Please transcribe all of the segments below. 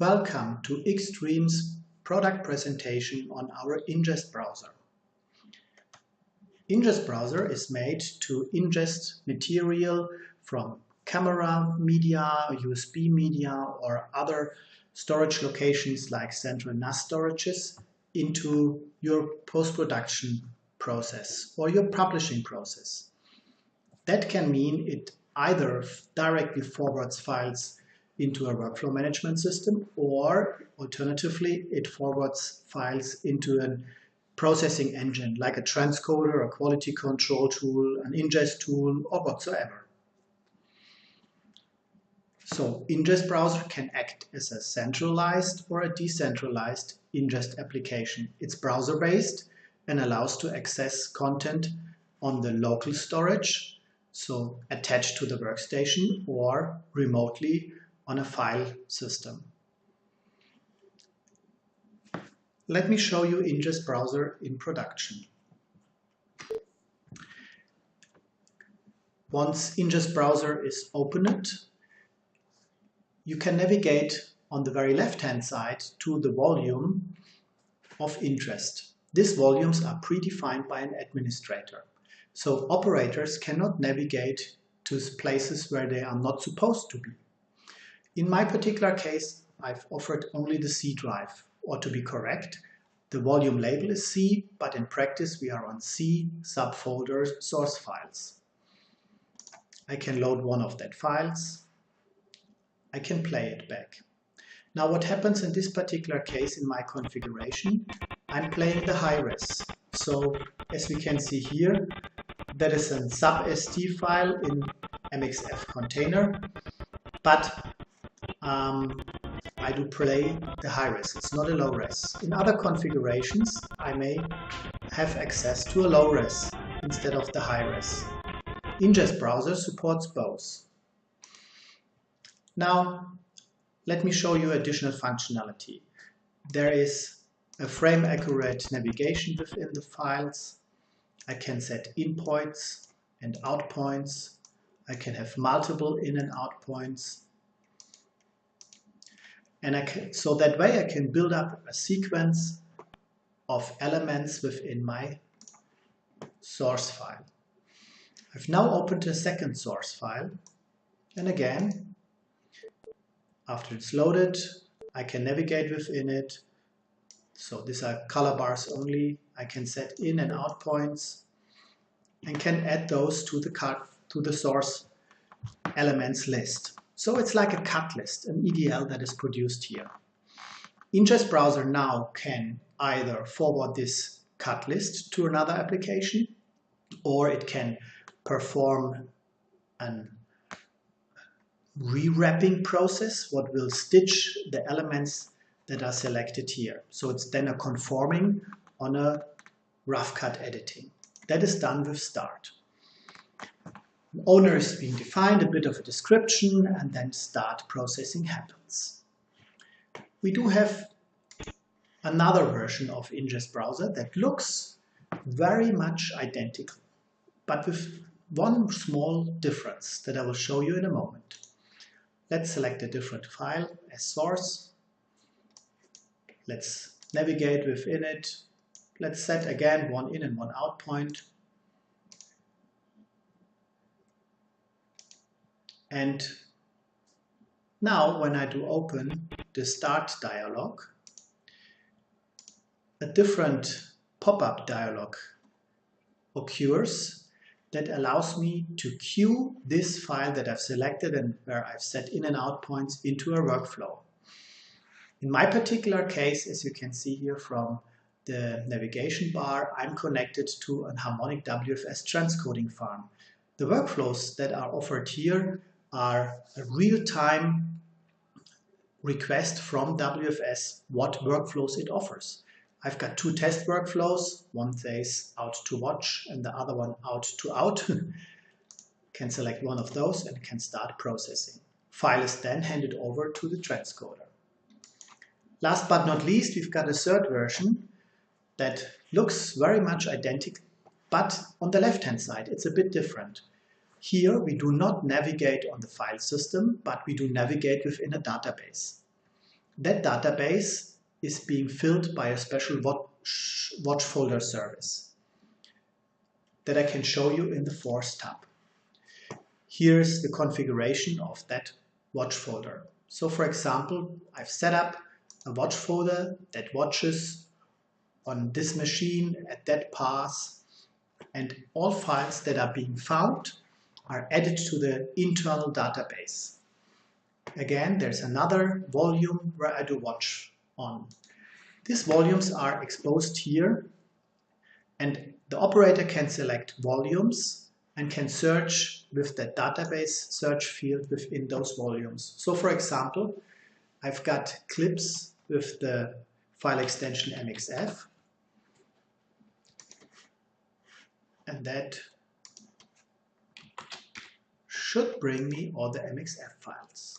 Welcome to Xstream's product presentation on our Ingest Browser. Ingest Browser is made to ingest material from camera media, USB media, or other storage locations like central NAS storages into your post-production process or your publishing process. That can mean it either directly forwards files into a workflow management system, or alternatively it forwards files into a processing engine like a transcoder, a quality control tool, an ingest tool, or whatsoever. So Ingest Browser can act as a centralized or a decentralized ingest application. It's browser-based and allows to access content on the local storage, so attached to the workstation or remotely on a file system. Let me show you Ingest Browser in production. Once Ingest Browser is opened, you can navigate on the very left-hand side to the volume of interest. These volumes are predefined by an administrator. So operators cannot navigate to places where they are not supposed to be. In my particular case, I've offered only the C drive, or to be correct, the volume label is C, but in practice we are on C subfolder source files. I can load one of that files. I can play it back. Now what happens in this particular case in my configuration, I'm playing the high res. So as we can see here, that is a sub-SD file in MXF container, but I do play the high res. It's not a low res. In other configurations, I may have access to a low res instead of the high res. Ingest Browser supports both. Now, let me show you additional functionality. There is a frame-accurate navigation within the files. I can set in points and out points. I can have multiple in and out points. And so that way I can build up a sequence of elements within my source file. I've now opened a second source file, and again, after it's loaded, I can navigate within it. So these are color bars only. I can set in and out points and can add those to the source elements list. So it's like a cut list, an EDL that is produced here. Ingest Browser now can either forward this cut list to another application, or it can perform a rewrapping process, what will stitch the elements that are selected here. So it's then a conforming on a rough cut editing. That is done with start. Owner is being defined, a bit of a description, and then start processing happens. We do have another version of Ingest Browser that looks very much identical, but with one small difference that I will show you in a moment. Let's select a different file as source. Let's navigate within it. Let's set again one in and one out point. And now when I do open the start dialog, a different pop-up dialog occurs that allows me to queue this file that I've selected and where I've set in and out points into a workflow. In my particular case, as you can see here from the navigation bar, I'm connected to a harmonic WFS transcoding farm. The workflows that are offered here are a real-time request from WFS what workflows it offers. I've got two test workflows. One says out to watch and the other one out to out. Can select one of those and can start processing. File is then handed over to the transcoder. Last but not least, we've got a third version that looks very much identical, but on the left-hand side, it's a bit different. Here, we do not navigate on the file system, but we do navigate within a database. that database is being filled by a special watch folder service that I can show you in the Force tab. Here's the configuration of that watch folder. So for example, I've set up a watch folder that watches on this machine at that path, and all files that are being found are added to the internal database. Again, there's another volume where I do watch on. These volumes are exposed here, and the operator can select volumes and can search with the database search field within those volumes. So for example, I've got clips with the file extension MXF, and that should bring me all the MXF files.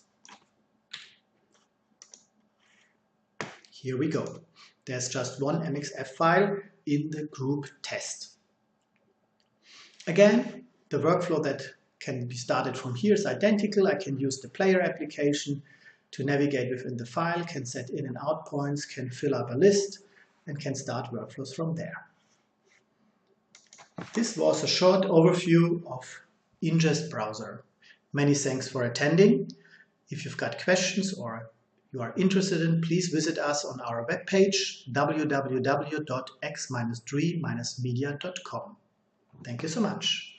Here we go. There's just one MXF file in the group test. Again, the workflow that can be started from here is identical. I can use the player application to navigate within the file, can set in and out points, can fill up a list, and can start workflows from there. This was a short overview of Ingest Browser. Many thanks for attending. If you've got questions or you are interested in, please visit us on our webpage www.x-3-media.com. Thank you so much.